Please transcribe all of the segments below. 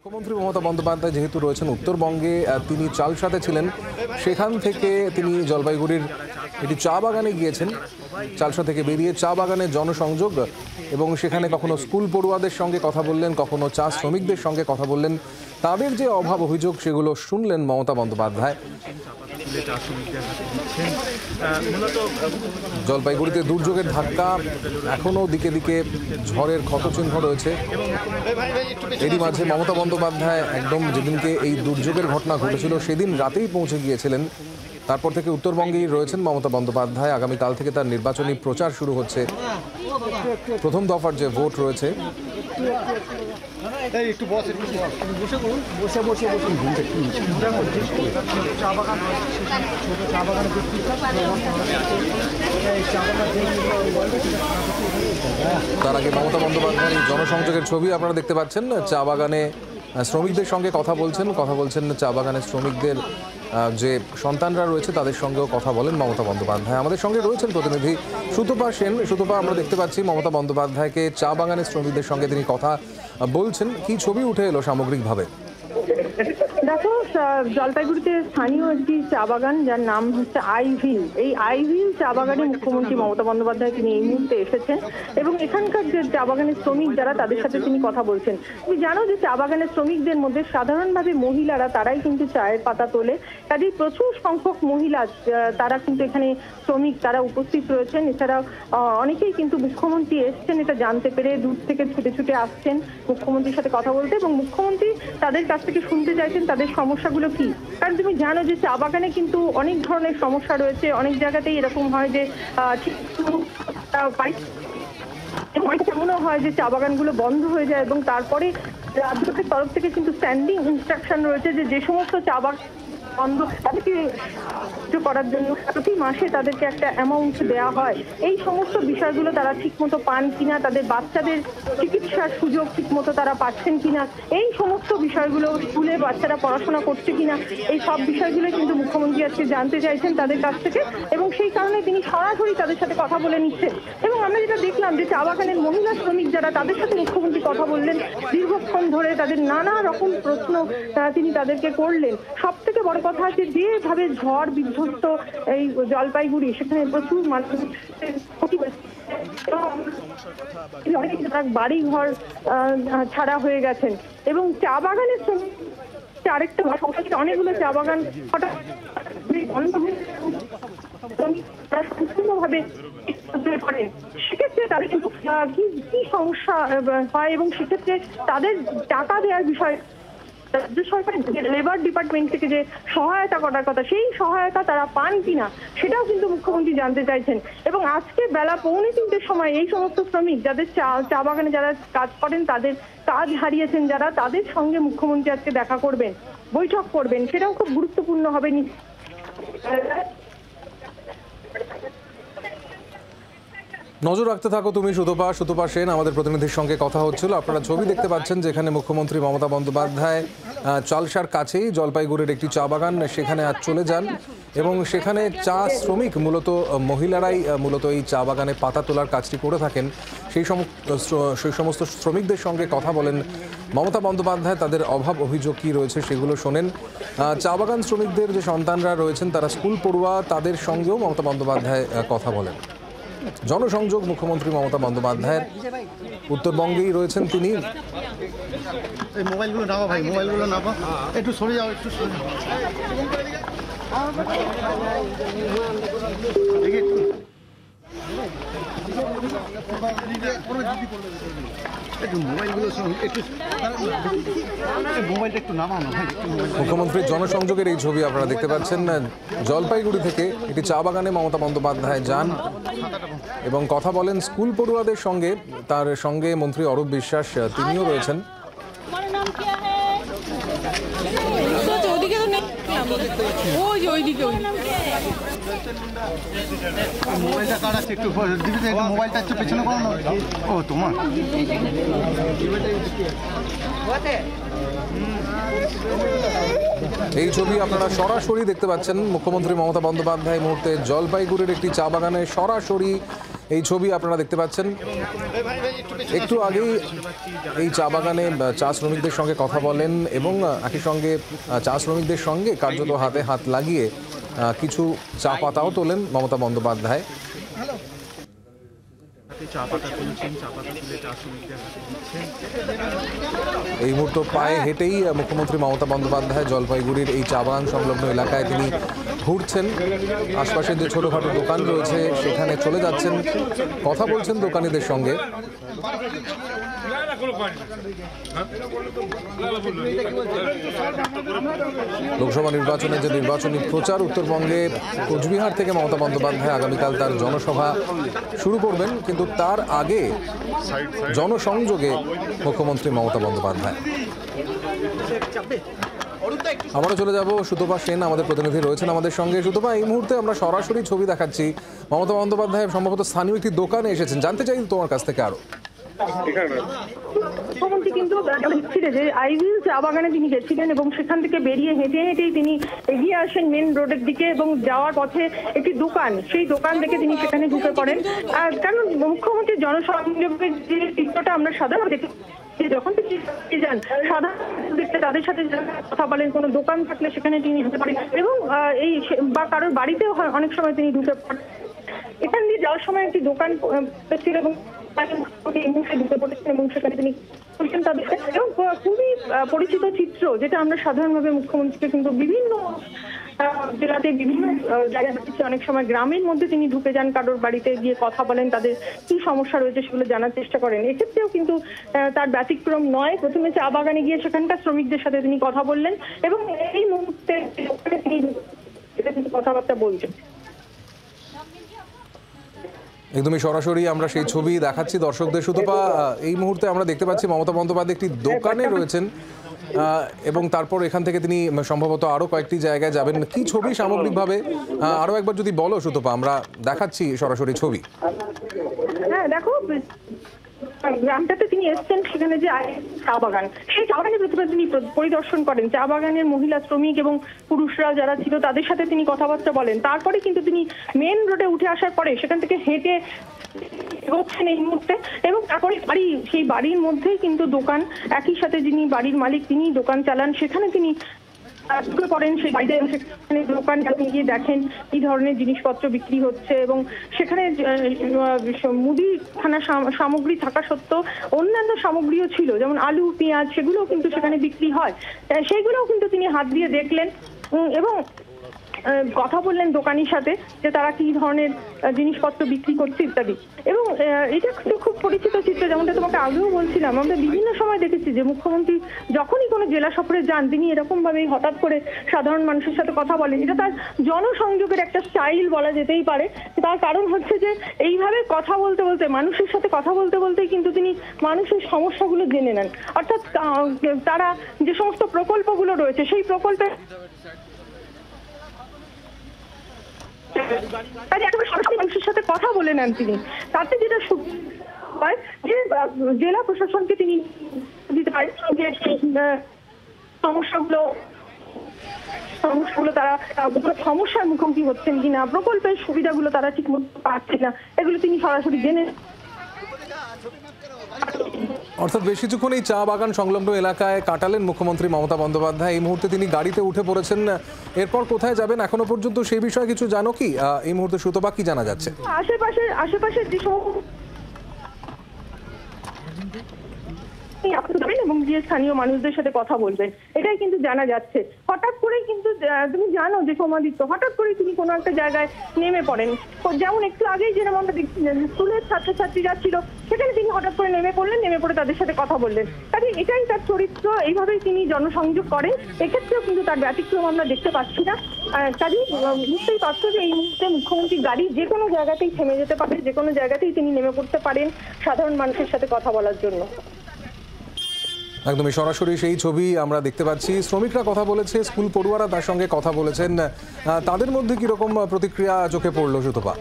মুখ্যমন্ত্রী মমতা বন্দ্যোপাধ্যায় যেহেতু রয়েছেন উত্তরবঙ্গে, তিনি চালসাতে ছিলেন, সেখান থেকে তিনি জলপাইগুড়ির একটি চা বাগানে গিয়েছেন। চালসা থেকে বেরিয়ে চা বাগানে জনসংযোগ এবং সেখানে কখনো স্কুল পড়ুয়াদের সঙ্গে কথা বললেন, কখনো চা শ্রমিকদের সঙ্গে কথা বললেন। তাদের যে অভাব অভিযোগ সেগুলো শুনলেন মমতা বন্দ্যোপাধ্যায়। জলপাইগুড়িতে দুর্যোগের ধাক্কা এখনও দিকে দিকে ঝড়ের ক্ষতচিহ্ন রয়েছে। এরই মাঝে মমতা বন্দ্যোপাধ্যায় একদম যেদিনকে এই দুর্যোগের ঘটনা ঘটেছিল সেদিন রাতেই পৌঁছে গিয়েছিলেন। তারপর থেকে উত্তরবঙ্গেই রয়েছেন মমতা বন্দ্যোপাধ্যায়। আগামীকাল থেকে তার নির্বাচনী প্রচার শুরু হচ্ছে। প্রথম দফার যে ভোট রয়েছে, তার আগে মমতা বন্দ্যোপাধ্যায়ের জনসংযোগের ছবি আপনারা দেখতে পাচ্ছেন। চা বাগানে শ্রমিকদের সঙ্গে কথা বলছেন চা বাগানের শ্রমিকদের যে সন্তানরা রয়েছে তাদের সঙ্গেও কথা বলেন মমতা বন্দ্যোপাধ্যায়। আমাদের সঙ্গে রয়েছেন প্রতিনিধি সুতপা সেন। সুতপা, আমরা দেখতে পাচ্ছি মমতা বন্দ্যোপাধ্যায়কে চা বাগানের শ্রমিকদের সঙ্গে তিনি কথা বলছেন। কি ছবি উঠে এলো সামগ্রিকভাবে? দেখো, জলপাইগুড়িতে স্থানীয় একটি চা বাগান যার নাম হচ্ছে আইভিল। এই আইভিল চা বাগানে মুখ্যমন্ত্রী মমতা বন্দ্যোপাধ্যায় তিনি এই মুহূর্তে এসেছেন এবং এখানকার যে চা বাগানের শ্রমিক যারা তাদের সাথে তিনি কথা বলছেন। তুমি জানো যে চা বাগানের শ্রমিকদের মধ্যে সাধারণভাবে মহিলারা তারাই কিন্তু চায়ের পাতা তোলে। কাজেই প্রচুর সংখ্যক মহিলা তারা কিন্তু এখানে শ্রমিক তারা উপস্থিত রয়েছেন। এছাড়াও অনেকেই কিন্তু মুখ্যমন্ত্রী এসছেন এটা জানতে পেরে দূর থেকে ছুটে ছুটে আসছেন মুখ্যমন্ত্রীর সাথে কথা বলতে এবং মুখ্যমন্ত্রী তাদের কাছ থেকে শুনতে চাইছেন তাদের সমস্যাগুলো কি। কারণ তুমি জানো যে চা বাগানে কিন্তু অনেক ধরনের সমস্যা রয়েছে। অনেক জায়গাতেই এরকম হয় যে এমনও হয় যে চা বাগানগুলো বন্ধ হয়ে যায় এবং তারপরে রাজ্যের তরফ থেকে কিন্তু স্ট্যান্ডিং ইনস্ট্রাকশন রয়েছে যে সমস্ত চা বাগান বন্ধ তাদেরকে করার জন্য প্রতি মাসে তাদেরকে একটা অ্যামাউন্ট দেওয়া হয়। এই সমস্ত বিষয়গুলো তারা ঠিকমতো পান কিনা, তাদের বাচ্চাদের চিকিৎসার সুযোগ ঠিকমতো তারা পাচ্ছেন কিনা, এই সমস্ত বিষয়গুলো, স্কুলে বাচ্চারা পড়াশোনা করছে কিনা, এই সব বিষয়গুলো কিন্তু মুখ্যমন্ত্রী আজকে জানতে চাইছেন তাদের কাছ থেকে এবং সেই কারণে তিনি সরাসরি তাদের সাথে কথা বলে নিচ্ছেন। এবং আমরা যেটা দেখলাম যে চা বাগানের মহিলা শ্রমিক যারা তাদের সাথে মুখ্যমন্ত্রী কথা বললেন দীর্ঘক্ষণ ধরে, তাদের নানা রকম প্রশ্ন তিনি তাদেরকে করলেন। সব থেকে বড় কথা আছে যেভাবে ঝড় বিধ্বস্ত এই জলপাইগুড়ি, সেখানে প্রচুর মানুষের ক্ষতি হয়েছে, বাড়ি ঘর ছাড়া হয়ে গেছেন এবং চা বাগানের আরেকটা সমস্যা, অনেকগুলো চা বাগান হঠাৎ বন্ধ হয়ে তারা সম্পূর্ণভাবে করেন। সেক্ষেত্রে তাদের কিন্তু কি সমস্যা হয় এবং সেক্ষেত্রে তাদের টাকা দেওয়ার বিষয় রাজ্য সরকার লেবার ডিপার্টমেন্ট থেকে যে সহায়তা করার কথা সেই সহায়তা তারা পান কিনা সেটাও কিন্তু মুখ্যমন্ত্রী জানতে চাইছেন। এবং আজকে বেলা 2:45-র সময় এই সমস্ত শ্রমিক যাদের চা বাগানে যারা কাজ করেন, তাদের কাজ হারিয়েছেন যারা, তাদের সঙ্গে মুখ্যমন্ত্রী আজকে দেখা করবেন, বৈঠক করবেন, সেটাও খুব গুরুত্বপূর্ণ হবে। নজর রাখতে থাকো তুমি সুতপা সেন, আমাদের প্রতিনিধির সঙ্গে কথা হচ্ছিল। আপনারা ছবি দেখতে পাচ্ছেন যেখানে মুখ্যমন্ত্রী মমতা বন্দ্যোপাধ্যায় চালসার কাছেই জলপাইগুড়ির একটি চা বাগান সেখানে আজ চলে যান এবং সেখানে চা শ্রমিক মূলত মহিলারাই মূলত এই চা বাগানে পাতা তোলার কাজটি করে থাকেন। সেই সমস্ত শ্রমিকদের সঙ্গে কথা বলেন মমতা বন্দ্যোপাধ্যায়। তাদের অভাব অভিযোগ কী রয়েছে সেগুলো শোনেন। চা বাগান শ্রমিকদের যে সন্তানরা রয়েছেন তারা স্কুল পড়ুয়া, তাদের সঙ্গেও মমতা বন্দ্যোপাধ্যায় কথা বলেন। জনসংযোগ মুখ্যমন্ত্রী মমতা বন্দ্যোপাধ্যায়ের, উত্তরবঙ্গেই রয়েছেন তিনি। মোবাইলগুলো নাও ভাই, মোবাইলগুলো নাও, একটু সরে যাও, একটু সরে যাও। মুখ্যমন্ত্রীর জনসংযোগের এই ছবি আপনারা দেখতে পাচ্ছেন। জলপাইগুড়ি থেকে একটি চা বাগানে মমতা বন্দ্যোপাধ্যায় যান এবং কথা বলেন স্কুল পড়ুয়াদের সঙ্গে। তার সঙ্গে মন্ত্রী অরূপ বিশ্বাস তিনিও রয়েছেন। মোবাইলটা কার আছে একটু মোবাইলটা একটু পেছনে করো না। ও তোমার এই ছবি আপনারা সরাসরি দেখতে পাচ্ছেন। মুখ্যমন্ত্রী মমতা বন্দ্যোপাধ্যায় মুহূর্তে জলপাইগুড়ির একটি চা বাগানে সরাসরি এই ছবি আপনারা দেখতে পাচ্ছেন। একটু আগেই এই চা বাগানে চা শ্রমিকদের সঙ্গে কথা বলেন এবং একই সঙ্গে চা শ্রমিকদের সঙ্গে কার্যত হাতে হাত লাগিয়ে কিছু চা পাতাও তোলেন মমতা বন্দ্যোপাধ্যায়। এই মুহূর্তে পায়ে হেঁটেই মুখ্যমন্ত্রী মমতা বন্দ্যোপাধ্যায় জলপাইগুড়ির এই চা বাগান সংলগ্ন এলাকায় তিনি ঘুরছেন। আশপাশের যে ছোটখাটো দোকান রয়েছে সেখানে চলে যাচ্ছেন, কথা বলছেন দোকানিদের সঙ্গে। লোকসভা নির্বাচনে যে নির্বাচনী প্রচার উত্তরবঙ্গে কোচবিহার থেকে মমতা বন্দ্যোপাধ্যায় আগামীকাল তার জনসভা শুরু করবেন, কিন্তু তার আগে জনসংযোগে মুখ্যমন্ত্রী মমতা বন্দ্যোপাধ্যায়। আমরা চলে যাব সুতপা সেন, আমাদের প্রতিনিধি রয়েছেন আমাদের সঙ্গে। সুতপা, এই মুহূর্তে আমরা সরাসরি ছবি দেখাচ্ছি, মমতা বন্দ্যোপাধ্যায় সম্ভবত স্থানীয় একটি দোকানে এসেছেন। জানতে চাই তোমার কাছ থেকে আরো। মুখ্যমন্ত্রী কিন্তু ছিলেন যে আইভিল চা বাগানে তিনি গেছিলেন এবং সেখান থেকে বেরিয়ে হেঁটে হেঁটেই তিনি এগিয়ে আসেন মেন রোডের দিকে এবং যাওয়ার পথে একটি দোকান, সেই দোকান থেকে তিনি সেখানে ঢুকে পড়েন। কারণ মুখ্যমন্ত্রীর জনসংযোগের যে চিত্রটা আমরা সাধারণত দেখি, যখন তিনি যান সাধারণ তাদের সাথে কথা বলেন, কোনো দোকান থাকলে সেখানে তিনি ঢুকে পড়েন এবং এই বা কারোর বাড়িতেও অনেক সময় তিনি ঢুকে পড়েন। এখান দিয়ে যাওয়ার সময় একটি দোকান ছিল এবং ঢুকে পড়েছেন এবং সেখানে তিনি এবং খুবই পরিচিত চিত্র, যেটা আমরা সাধারণভাবে মুখ্যমন্ত্রীকে কিন্তু বিভিন্ন জেলাতে বিভিন্ন জায়গায় দেখেছি। অনেক সময় গ্রামের মধ্যে তিনি ঢুকে যান, কারোর বাড়িতে গিয়ে কথা বলেন, তাদের কি সমস্যা রয়েছে সেগুলো জানার চেষ্টা করেন। এক্ষেত্রেও কিন্তু তার ব্যতিক্রম নয়। প্রথমে চা বাগানে গিয়ে সেখানকার শ্রমিকদের সাথে তিনি কথা বললেন এবং এই মুহূর্তে তিনি কথাবার্তা বলছেন। একদমই সরাসরি আমরা সেই ছবি দেখাচ্ছি দর্শকদের। সুতপা, এই মুহূর্তে আমরা দেখতে পাচ্ছি মমতা বন্দ্যোপাধ্যায় একটি দোকানে রয়েছেন এবং তারপর এখান থেকে তিনি সম্ভবত আরো কয়েকটি জায়গায় যাবেন। কি ছবি সামগ্রিকভাবে আরো একবার যদি বলো সুতপা, আমরা দেখাচ্ছি সরাসরি ছবি। হ্যাঁ, দেখো গ্রামটাতে তিনি এসছেন, সেখানে যে চা বাগান, সেই চা বাগানের প্রথমে তিনি পরিদর্শন করেন। চা বাগানের মহিলা শ্রমিক এবং পুরুষরা যারা ছিল তাদের সাথে তিনি কথাবার্তা বলেন। তারপরে কিন্তু তিনি মেন রোডে উঠে আসার পরে সেখান থেকে হেঁটে এগোচ্ছেন এই মুহূর্তে এবং তারপরে বাড়ি, সেই বাড়ির মধ্যেই কিন্তু দোকান, একই সাথে যিনি বাড়ির মালিক তিনি দোকান চালান, সেখানে তিনি করেন। সেই বাড়িতে সেখানে দোকান গিয়ে দেখেন কি ধরনের জিনিসপত্র বিক্রি হচ্ছে এবং সেখানে মুদিখানা সামগ্রী থাকা সত্ত্বেও অন্যান্য সামগ্রীও ছিল, যেমন আলু, পেঁয়াজ, সেগুলোও কিন্তু সেখানে বিক্রি হয়। সেইগুলোও কিন্তু তিনি হাত দিয়ে দেখলেন এবং কথা বললেন দোকানির সাথে যে তারা কি ধরনের জিনিসপত্র বিক্রি করছে ইত্যাদি। এবং এটা কিন্তু খুব পরিচিত চিত্র, যেমনটা তোমাকে আগেও বলছিলাম। আমরা বিভিন্ন সময় দেখেছি যে মুখ্যমন্ত্রী যখনই কোনো জেলা সফরে যান তিনি এরকম ভাবেই হঠাৎ করে সাধারণ মানুষের সাথে কথা বলেন। এটা তার জনসংযোগের একটা স্টাইল বলা যেতেই পারে। তার কারণ হচ্ছে যে এইভাবে কথা বলতে বলতে, মানুষের সাথে কথা বলতে বলতেই কিন্তু তিনি মানুষের সমস্যাগুলো জেনে নেন। অর্থাৎ তারা যে সমস্ত প্রকল্পগুলো রয়েছে সেই প্রকল্পে সরাসরি মানুষের সাথে কথা বলে নেন তিনি। তাতে যেটা হয় যে জেলা প্রশাসনকে তিনি দিতে পারেন যে সমস্যাগুলো তারা সমস্যার মুখোমুখি হচ্ছেন কিনা, প্রকল্পের সুবিধাগুলো তারা ঠিক মতো পাচ্ছে না, এগুলো তিনি সরাসরি জেনে। অর্থাৎ বেশ কিছুক্ষণ এই চা বাগান সংলগ্ন এলাকায় কাটালেন মুখ্যমন্ত্রী মমতা বন্দ্যোপাধ্যায়। এই মুহূর্তে তিনি গাড়িতে উঠে পড়েছেন। এরপর কোথায় যাবেন এখনো পর্যন্ত সেই বিষয়ে কিছু জানো কি? এই মুহূর্তে সুতপা, কি জানা যাচ্ছে? আশেপাশের যে এবং গিয়ে স্থানীয় মানুষদের সাথে কথা বলবেন, এটাই কিন্তু জানা যাচ্ছে। হঠাৎ করে কিন্তু তুমি জানো যে সমাদিত্য হঠাৎ করে তিনি কোনো একটা জায়গায় নেমে পড়েন। যেমন একটু আগেই যেরকম আমরা দেখছি স্কুলের ছাত্রছাত্রী যাচ্ছিল, সেখানে তিনি হঠাৎ করে নেমে পড়লেন, নেমে পড়ে তাদের সাথে কথা বললেন। কাজে এটাই তার চরিত্র, এইভাবেই তিনি জনসংযোগ করেন। এক্ষেত্রেও কিন্তু তার ব্যতিক্রম আমরা দেখতে পাচ্ছি না। কাজেই বুঝতেই পারছো যে এই মুহূর্তে মুখ্যমন্ত্রীর গাড়ি যে কোনো জায়গাতেই থেমে যেতে পারে, যে কোনো জায়গাতেই তিনি নেমে পড়তে পারেন সাধারণ মানুষের সাথে কথা বলার জন্য। একদমই সরাসরি সেই ছবি আমরা দেখতে পাচ্ছি। শ্রমিকরা কথা বলেছে, স্কুল পড়ুয়ারা তার সঙ্গে কথা বলেছেন। তাদের মধ্যে কিরকম প্রতিক্রিয়া চোখে পড়লো সুতপা?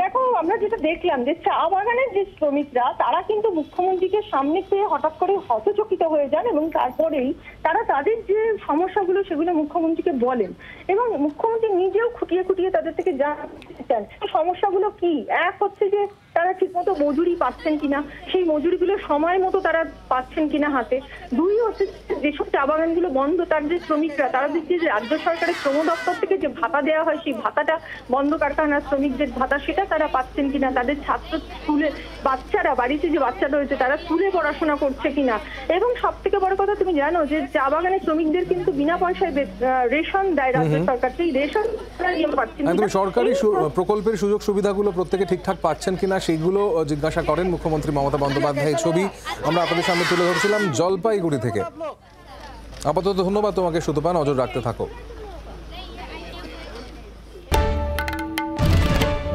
দেখো, আমরা যেটা দেখলাম যে চা বাগানের যে শ্রমিকরা তারা কিন্তু মুখ্যমন্ত্রীকে সামনে পেয়ে হঠাৎ করে হতচকিত হয়ে যান এবং তারপরেই তারা তাদের যে সমস্যাগুলো সেগুলো মুখ্যমন্ত্রীকে বলেন এবং মুখ্যমন্ত্রী নিজেও খুঁটিয়ে খুঁটিয়ে তাদের থেকে জানতে চান সমস্যাগুলো কি। এক হচ্ছে যে তারা ঠিকমতো মজুরি পাচ্ছেন কিনা, সেই মজুরিগুলো সময় মতো তারা পাচ্ছেন কিনা হাতে। দুই হচ্ছে যেসব চা বাগানগুলো বন্ধ তার যে শ্রমিকরা তারা দেখছে যে রাজ্য সরকারের শ্রম দপ্তর থেকে যে ভাতা দেওয়া হয় সেই ভাতাটা বন্ধ কারখানার শ্রমিকদের ভাতা সেটা তারা পাচ্ছেন কিনা, তাদের ছাত্র স্কুলে বাচ্চারা বাড়িতে যে বাচ্চা রয়েছে তারা স্কুলে পড়াশোনা করছে কিনা। এবং সব থেকে বড় কথা তুমি জানো যে চা বাগানের শ্রমিকদের কিন্তু বিনা পয়সায় রেশন দেয় রাজ্য সরকার, সেই রেশন পাচ্ছেন একদম সরকারি প্রকল্পের সুযোগ সুবিধাগুলো প্রত্যেকে ঠিকঠাক পাচ্ছেন কিনা সেইগুলো জিজ্ঞাসা করেন মুখ্যমন্ত্রী মমতা বন্দ্যোপাধ্যায়ের। ছবি আমরা আপনাদের সামনে তুলে ধরছিলাম জলপাইগুড়ি থেকে। আপাতত ধন্যবাদ তোমাকে সুতপা, নজর রাখতে থাকো।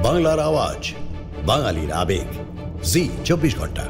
বাংলার আওয়াজ, বাঙালির আবেগ, জি 24 ঘন্টা।